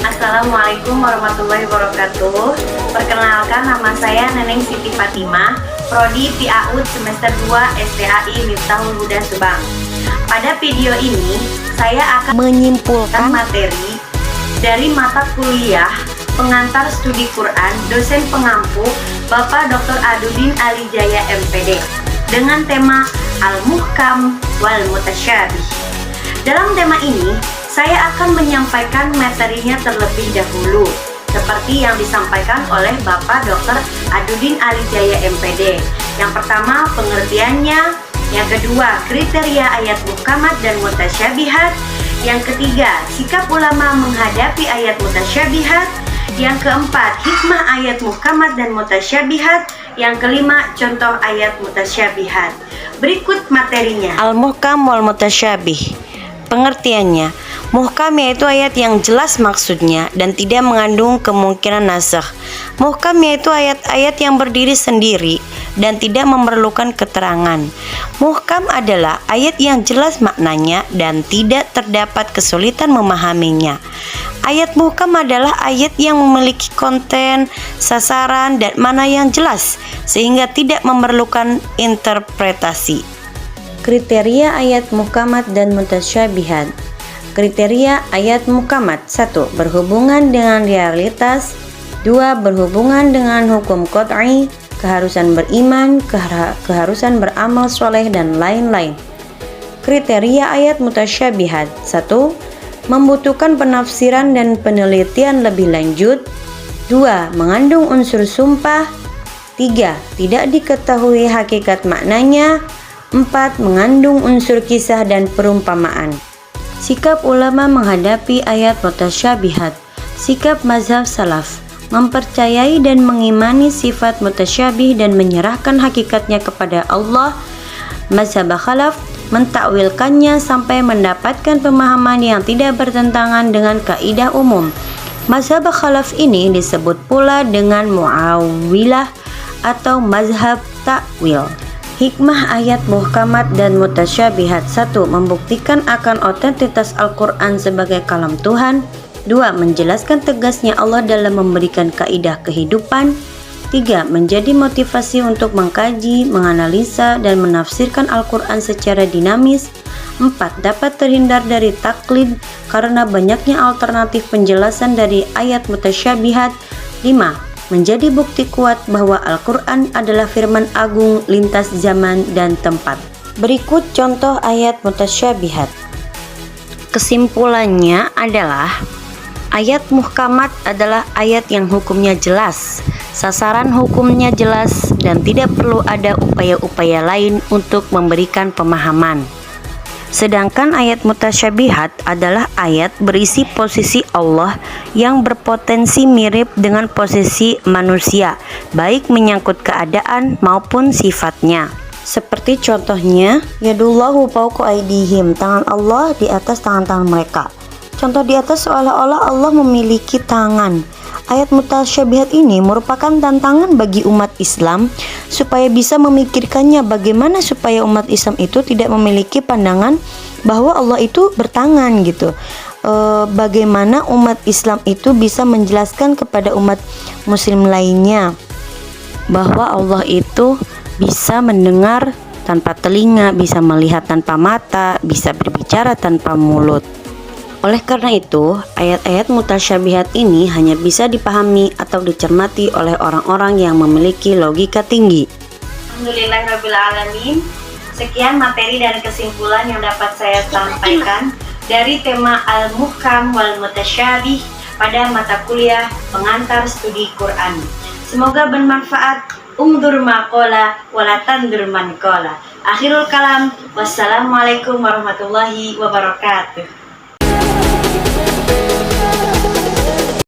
Assalamualaikum warahmatullahi wabarakatuh. Perkenalkan, nama saya Neneng Siti Fatimah, Prodi PAUD semester 2 STAI Miftahul Huda Subang. Pada video ini, saya akan menyimpulkan materi dari mata kuliah pengantar studi Quran dosen pengampu Bapak Dr. Adudin Alijaya MPD dengan tema Al-Muhkam wal Mutasyabih. Dalam tema ini, saya akan menyampaikan materinya terlebih dahulu, seperti yang disampaikan oleh Bapak Dr. Adudin Alijaya MPD. Yang pertama, pengertiannya. Yang kedua, kriteria ayat muhkamat dan mutasyabihat. Yang ketiga, sikap ulama menghadapi ayat mutasyabihat. Yang keempat, hikmah ayat muhkamat dan mutasyabihat. Yang kelima, contoh ayat mutasyabihat. Berikut materinya. Al-Muhkam wal Mutasyabih. Pengertiannya, muhkam yaitu ayat yang jelas maksudnya dan tidak mengandung kemungkinan nasakh. Muhkam yaitu ayat-ayat yang berdiri sendiri dan tidak memerlukan keterangan. Muhkam adalah ayat yang jelas maknanya dan tidak terdapat kesulitan memahaminya. Ayat muhkam adalah ayat yang memiliki konten, sasaran, dan makna yang jelas sehingga tidak memerlukan interpretasi. Kriteria ayat muhkamat dan mutasyabihat. Kriteria ayat muhkamat: 1. Berhubungan dengan realitas. 2. Berhubungan dengan hukum qat'i, keharusan beriman, keharusan beramal soleh, dan lain-lain. Kriteria ayat mutasyabihat: 1. Membutuhkan penafsiran dan penelitian lebih lanjut. 2. Mengandung unsur sumpah. 3. Tidak diketahui hakikat maknanya. 4. Mengandung unsur kisah dan perumpamaan. Sikap ulama menghadapi ayat mutasyabihat. Sikap mazhab salaf: mempercayai dan mengimani sifat mutasyabih dan menyerahkan hakikatnya kepada Allah. Mazhab khalaf: mentakwilkannya sampai mendapatkan pemahaman yang tidak bertentangan dengan kaidah umum. Mazhab khalaf ini disebut pula dengan mu'awilah atau mazhab takwil. Hikmah ayat muhkamat dan mutasyabihat: 1. Membuktikan akan otentitas Al-Quran sebagai kalam Tuhan. 2. Menjelaskan tegasnya Allah dalam memberikan kaidah kehidupan. 3. Menjadi motivasi untuk mengkaji, menganalisa, dan menafsirkan Al-Quran secara dinamis. 4. Dapat terhindar dari taklid karena banyaknya alternatif penjelasan dari ayat mutasyabihat. 5. Menjadi bukti kuat bahwa Al-Quran adalah firman agung lintas zaman dan tempat. Berikut contoh ayat mutasyabihat. Kesimpulannya adalah, ayat muhkamat adalah ayat yang hukumnya jelas, sasaran hukumnya jelas, dan tidak perlu ada upaya-upaya lain untuk memberikan pemahaman. Sedangkan ayat mutasyabihat adalah ayat berisi posisi Allah yang berpotensi mirip dengan posisi manusia, baik menyangkut keadaan maupun sifatnya. Seperti contohnya, yadullahu fawqa aydihim, tangan Allah di atas tangan-tangan mereka. Contoh di atas seolah-olah Allah memiliki tangan. Ayat mutasyabihat ini merupakan tantangan bagi umat Islam supaya bisa memikirkannya bagaimana supaya umat Islam itu tidak memiliki pandangan bahwa Allah itu bertangan gitu. Bagaimana umat Islam itu bisa menjelaskan kepada umat muslim lainnya bahwa Allah itu bisa mendengar tanpa telinga, bisa melihat tanpa mata, bisa berbicara tanpa mulut. Oleh karena itu, ayat-ayat mutasyabihat ini hanya bisa dipahami atau dicermati oleh orang-orang yang memiliki logika tinggi. Alhamdulillahirrabbilalamin. Sekian materi dan kesimpulan yang dapat saya sampaikan dari tema Al-Muhkam wal Mutasyabih pada mata kuliah pengantar studi Quran. Semoga bermanfaat. Umdur maqala wala tandur man qala. Akhirul kalam. Wassalamualaikum warahmatullahi wabarakatuh.